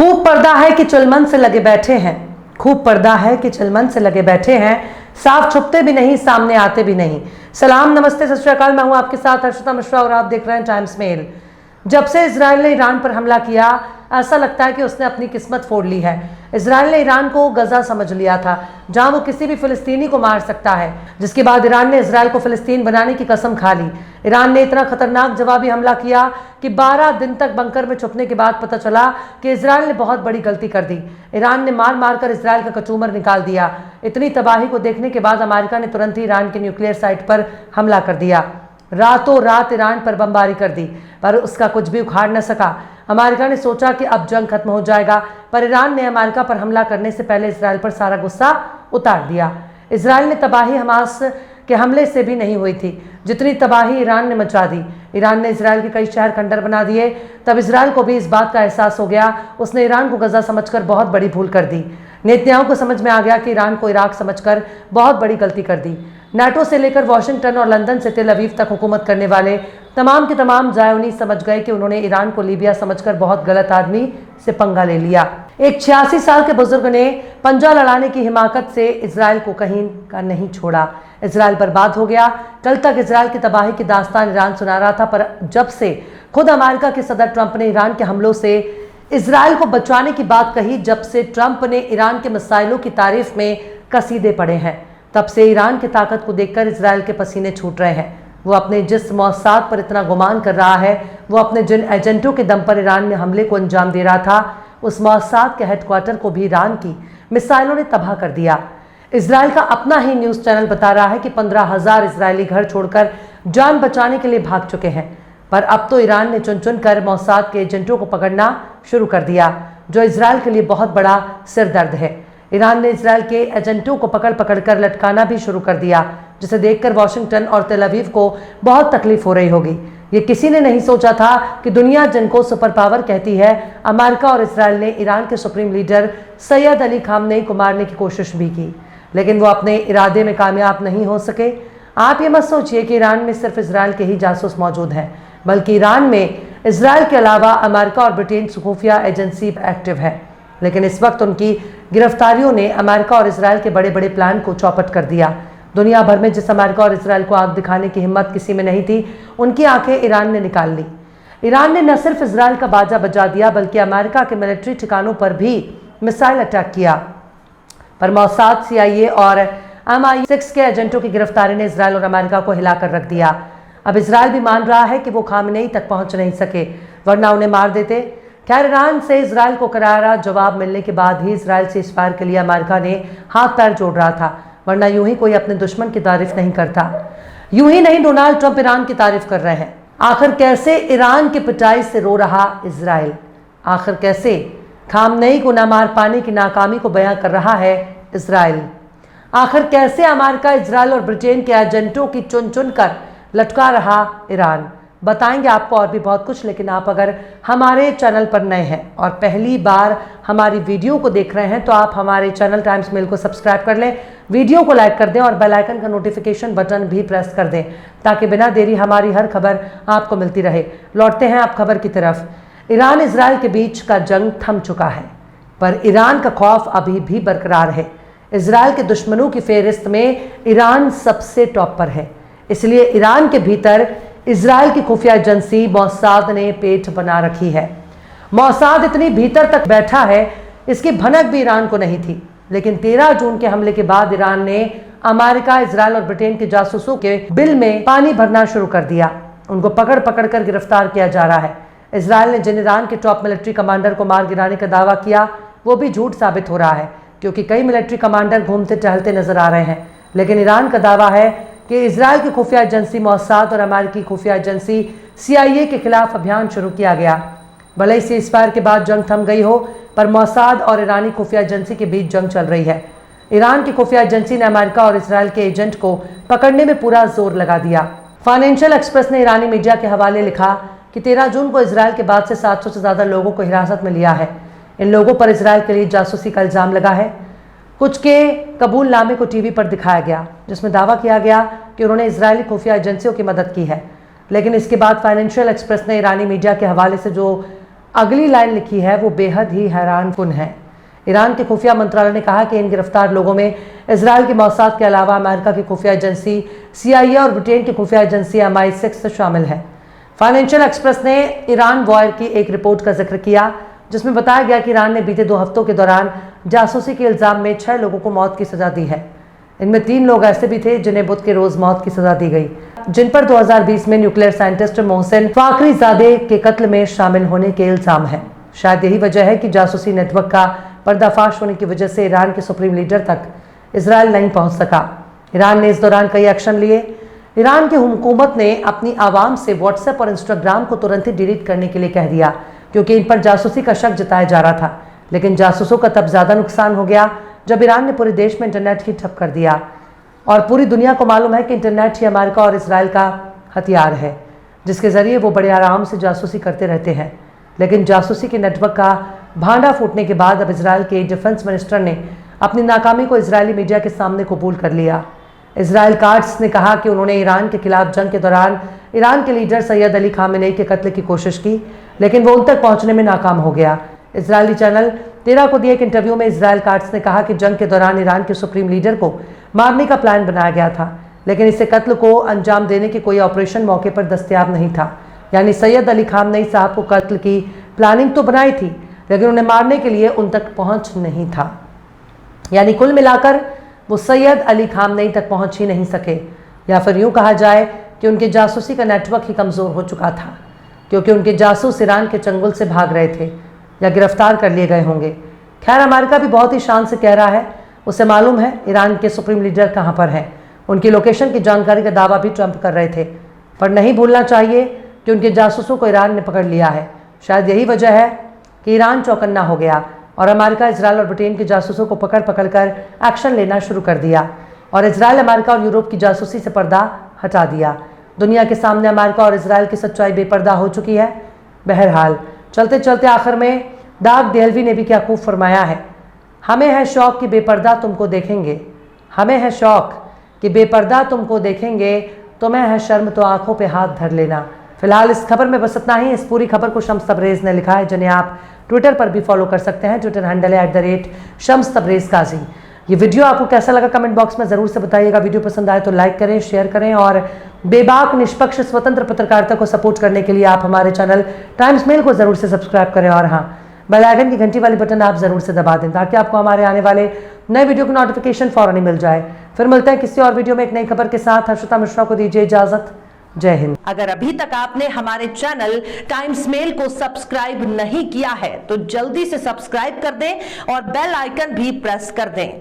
खूब पर्दा है कि चुलमन से लगे बैठे हैं, खूब पर्दा है कि चुलमन से लगे बैठे हैं, साफ छुपते भी नहीं, सामने आते भी नहीं। सलाम, नमस्ते, सत श्री अकाल। मैं हूं आपके साथ हर्षिता मिश्रा और आप देख रहे हैं टाइम्स मेल। जब से इजराइल ने ईरान पर हमला किया, ऐसा लगता है कि उसने अपनी किस्मत फोड़ ली है। इजराइल ने ईरान को गजा समझ लिया था, जहां वो किसी भी फिलिस्तीनी को मार सकता है, जिसके बाद ईरान ने इजराइल को फिलिस्तीन बनाने की कसम खा ली। ईरान ने इतना खतरनाक जवाबी हमला किया कि 12 दिन तक बंकर में छुपने के बाद पता चला कि इजराइल ने बहुत बड़ी गलती कर दी। ईरान ने मार मार कर इजराइल का कचूमर निकाल दिया। इतनी तबाही को देखने के बाद अमेरिका ने तुरंत ही ईरान के न्यूक्लियर साइट पर हमला कर दिया। रातों रात ईरान पर बमबारी कर दी, पर उसका कुछ भी उखाड़ न सका। अमेरिका ने सोचा कि अब जंग खत्म हो जाएगा, पर ईरान ने अमेरिका पर हमला करने से पहले इजराइल पर सारा गुस्सा उतार दिया। इजराइल ने तबाही हमास के हमले से भी नहीं हुई थी, जितनी तबाही ईरान ने मचा दी। ईरान ने इजराइल के कई शहर खंडर बना दिए। तब इजराइल को भी इस बात का एहसास हो गया। उसने ईरान को गजा समझकर बहुत बड़ी भूल कर दी। नेतन्याहू को समझ में आ गया कि ईरान को इराक समझकर बहुत बड़ी गलती कर दी। नाटो से लेकर वॉशिंगटन और लंदन से तेल अवीव तक हुकूमत करने वाले तमाम के तमाम ज़ायोनी समझ गए कि उन्होंने ईरान को लीबिया समझकर बहुत गलत आदमी से पंगा ले लिया। एक 86 साल के बुजुर्ग ने पंजा लड़ाने की हिमाकत से इजराइल को कहीं का नहीं छोड़ा। इजराइल बर्बाद हो गया। कल तक इजराइल की तबाही की दास्तान ईरान सुना रहा था, पर जब से खुद अमेरिका के सदर ट्रंप ने ईरान के हमलों से इजराइल को बचाने की बात कही, जब से ट्रंप ने ईरान के मिसाइलों की तारीफ में कसीदे पड़े हैं, तब से ईरान की ताकत को देखकर इजराइल के पसीने छूट रहे हैं। वो अपने जिस मौसाद पर इतना गुमान कर रहा है, वो अपने जिन एजेंटों के दम पर ईरान में हमले को अंजाम दे रहा था, उस मौसाद के हेडक्वार्टर को भी ईरान की मिसाइलों ने तबाह कर दिया। इजराइल का अपना ही न्यूज़ चैनल बता रहा है कि 15,000 इजरायली घर छोड़कर जान बचाने के लिए भाग चुके हैं। पर अब तो ईरान ने चुन चुन कर मौसाद के एजेंटों को पकड़ना शुरू कर दिया, जो इजराइल के लिए बहुत बड़ा सिरदर्द है। ईरान ने इजराइल के एजेंटों को पकड़ पकड़ कर लटकाना भी शुरू कर दिया, जिसे देखकर वॉशिंगटन और तेल अवीव को बहुत तकलीफ हो रही होगी। ये किसी ने नहीं सोचा था कि दुनिया जिनको सुपर पावर कहती है, अमेरिका और इजराइल ने ईरान के supreme leader Syed Ali Khamenei को मारने की कोशिश भी की, लेकिन वो अपने इरादे में कामयाब नहीं हो सके। आप ये मत सोचिए कि ईरान में सिर्फ इजराइल के ही जासूस मौजूद हैं, बल्कि ईरान में इजराइल के अलावा अमेरिका और ब्रिटेन की खुफिया एजेंसी एक्टिव है। लेकिन इस वक्त उनकी गिरफ्तारियों ने अमेरिका और इजराइल के बड़े बड़े प्लान को चौपट कर दिया। दुनिया भर में जिस अमेरिका और इजराइल को आग दिखाने की हिम्मत किसी में नहीं थी, उनकी आंखें ईरान ने निकाल ली। ईरान ने न सिर्फ इजराइल का बाजा बजा दिया, बल्कि अमेरिका के मिलिट्री ठिकानों पर भी मिसाइल अटैक किया। पर मौसाद, CIA और MI6 के एजेंटों की गिरफ्तारी ने इजराइल और अमेरिका को हिलाकर रख दिया। अब इजराइल भी मान रहा है कि वो खामनेई तक पहुंच नहीं सके, वरना उन्हें मार देते। खैर, ईरान से इजराइल को करारा जवाब मिलने के बाद ही इजराइल से इस्फार के लिए अमेरिका ने हाथ पैर जोड़ रहा था, वरना यूं ही कोई अपने दुश्मन की तारीफ नहीं करता। यूं ही नहीं, डोनाल्ड ट्रंप ईरान की तारीफ कर रहे हैं। आखिर कैसे ईरान की पिटाई से रो रहा इजराइल? आखिर कैसे खामनेई को न मार पाने की नाकामी को बयां कर रहा है इजराइल? आखिर कैसे अमेरिका, इजराइल और ब्रिटेन के एजेंटों की चुन चुन कर लटका रहा ईरान? बताएंगे आपको और भी बहुत कुछ, लेकिन आप अगर हमारे चैनल पर नए हैं और पहली बार हमारी वीडियो को देख रहे हैं, तो आप हमारे चैनल टाइम्स मेल को सब्सक्राइब कर लें, वीडियो को लाइक कर दें और बेल आइकन का नोटिफिकेशन बटन भी प्रेस कर दें, ताकि बिना देरी हमारी हर खबर आपको मिलती रहे। लौटते हैं आप खबर की तरफ। ईरान इजराइल के बीच का जंग थम चुका है, पर ईरान का खौफ अभी भी बरकरार है। इजराइल के दुश्मनों की फेहरिस्त में ईरान सबसे टॉप पर है। इसलिए ईरान के भीतर इजराइल की खुफिया एजेंसी मौसाद ने पेट बना रखी है। मौसाद इतनी भीतर तक बैठा है, इसकी भनक भी ईरान को नहीं थी। लेकिन 13 जून के हमले के बाद ईरान ने अमेरिका, इजराइल और ब्रिटेन के जासूसों के बिल में पानी भरना शुरू कर दिया। उनको पकड़ पकड़ कर गिरफ्तार किया जा रहा है। इजराइल ने जिन ईरान के टॉप मिलिट्री कमांडर को मार गिराने का दावा किया, वो भी झूठ साबित हो रहा है, क्योंकि कई मिलिट्री कमांडर घूमते टहलते नजर आ रहे हैं। लेकिन ईरान का दावा है कि इजराइल की खुफिया एजेंसी मौसाद और अमेरिकी खुफिया एजेंसी CIA के खिलाफ अभियान शुरू किया गया। भले ही सीज़फायर के बाद जंग थम गई हो, पर मौसाद और ईरानी खुफिया एजेंसी के बीच जंग चल रही है। ईरान की खुफिया एजेंसी ने अमेरिका और इजराइल के एजेंट को पकड़ने में पूरा जोर लगा दिया। फाइनेंशियल एक्सप्रेस ने ईरानी मीडिया के हवाले लिखा कि 13 जून को इजराइल के बाद से 700 से ज़्यादा लोगों को हिरासत में लिया है। इन लोगों पर इजराइल के लिए जासूसी का इल्ज़ाम लगा है। कुछ के कबूलनामे को टीवी पर दिखाया गया, जिसमें दावा किया गया कि उन्होंने इजरायली खुफिया एजेंसियों की मदद की है। लेकिन इसके बाद फाइनेंशियल एक्सप्रेस ने ईरानी मीडिया के हवाले से जो अगली लाइन लिखी है वो बेहद ही हैरानकुन है। ईरान के खुफिया मंत्रालय ने कहा कि इन गिरफ्तार लोगों में इजराइल की मौसाद के अलावा अमेरिका की खुफिया एजेंसी CIA और ब्रिटेन की खुफिया एजेंसी MI6 शामिल है। फाइनेंशियल एक्सप्रेस ने ईरान वॉर की एक रिपोर्ट का जिक्र किया जिसमें बताया गया कि ईरान ने बीते 2 हफ्तों के दौरान जासूसी के इल्जाम में 6 लोगों को मौत की सजा दी है। इनमें 3 लोग ऐसे भी थे जिन्हें बुध के रोज मौत की सजा दी गई, जिन पर 2020 में न्यूक्लियर साइंटिस्ट मोहसिन फाखरीजादे के कत्ल में शामिल होने के इल्जाम है। शायद यही वजह है कि जासूसी नेटवर्क का पर्दाफाश होने की वजह से ईरान के सुप्रीम लीडर तक इजराइल नहीं पहुंच सका। ईरान ने इस दौरान कई एक्शन लिए। ईरान की हुकूमत ने अपनी आवाम से व्हाट्सएप और इंस्टाग्राम को तुरंत ही डिलीट करने के लिए कह दिया क्योंकि इन पर जासूसी का शक जताया जा रहा था। लेकिन जासूसों का तब ज्यादा नुकसान हो गया जब ईरान ने पूरे देश में इंटरनेट ही ठप कर दिया। और पूरी दुनिया को मालूम है कि इंटरनेट ही अमेरिका और इसराइल का हथियार है जिसके जरिए वो बड़े आराम से जासूसी करते रहते हैं। लेकिन जासूसी के नेटवर्क का भांडा फूटने के बाद अब इसराइल के डिफेंस मिनिस्टर ने अपनी नाकामी को इजरायली मीडिया के सामने कबूल कर लिया। इसराइल काट्स ने कहा कि उन्होंने ईरान के खिलाफ जंग के दौरान ईरान के लीडर सैयद अली खामेनेई के कत्ल की कोशिश की लेकिन वो उन तक पहुंचने में नाकाम हो गया। इजरायली चैनल 13 को दिए एक इंटरव्यू में इसराइल काट्स ने कहा कि जंग के दौरान ईरान के सुप्रीम लीडर को मारने का प्लान बनाया गया था लेकिन इसे कत्ल को अंजाम देने की कोई ऑपरेशन मौके पर दस्तयाब नहीं था। यानी सैयद अली खामेनेई साहब को कत्ल की प्लानिंग तो बनाई थी लेकिन उन्हें मारने के लिए उन तक पहुंच नहीं था। यानी कुल मिलाकर वो सैयद अली खामेनेई तक पहुंच ही नहीं सके, या फिर यूं कहा जाए कि उनके जासूसी का नेटवर्क ही कमज़ोर हो चुका था क्योंकि उनके जासूस ईरान के चंगुल से भाग रहे थे या गिरफ्तार कर लिए गए होंगे। खैर, अमेरिका भी बहुत ही शान से कह रहा है उसे मालूम है ईरान के सुप्रीम लीडर कहाँ पर हैं। उनकी लोकेशन की जानकारी का दावा भी ट्रंप कर रहे थे, पर नहीं भूलना चाहिए कि उनके जासूसों को ईरान ने पकड़ लिया है। शायद यही वजह है कि ईरान चौकन्ना हो गया और अमेरिका, इजराइल और ब्रिटेन के जासूसों को पकड़ पकड़ कर एक्शन लेना शुरू कर दिया और इजराइल, अमेरिका और यूरोप की जासूसी से पर्दा हटा दिया। दुनिया के सामने अमेरिका और इजराइल की सच्चाई बेपर्दा हो चुकी है। बहरहाल, चलते चलते आखिर में डाग देहलवी ने भी क्या खूब फरमाया है, हमें है शौक कि बेपर्दा तुमको देखेंगे, हमें है शौक कि बेपर्दा तुमको देखेंगे, तुम्हें है शर्म तो आंखों पे हाथ धर लेना। फिलहाल इस खबर में बस इतना ही। इस पूरी खबर को शम्स तबरेज़ ने लिखा है जिन्हें आप ट्विटर पर भी फॉलो कर सकते हैं। ट्विटर हैंडल है @शम्स तबरेज़ काजी। ये वीडियो आपको कैसा लगा कमेंट बॉक्स में ज़रूर से बताइएगा। वीडियो पसंद आए तो लाइक करें, शेयर करें और बेबाक, निष्पक्ष, स्वतंत्र पत्रकारिता को सपोर्ट करने के लिए आप हमारे चैनल टाइम्स मेल को ज़रूर से सब्सक्राइब करें और हाँ, बेल आइकन की घंटी वाली बटन आप ज़रूर से दबा दें ताकि आपको हमारे आने वाले नए वीडियो की नोटिफिकेशन फ़ौरन ही मिल जाए। फिर मिलते हैं किसी और वीडियो में एक नई खबर के साथ। हर्षिता मिश्रा को दीजिए इजाज़त। जय हिंद। अगर अभी तक आपने हमारे चैनल टाइम्स मेल को सब्सक्राइब नहीं किया है तो जल्दी से सब्सक्राइब कर दें और बेल आइकन भी प्रेस कर दें।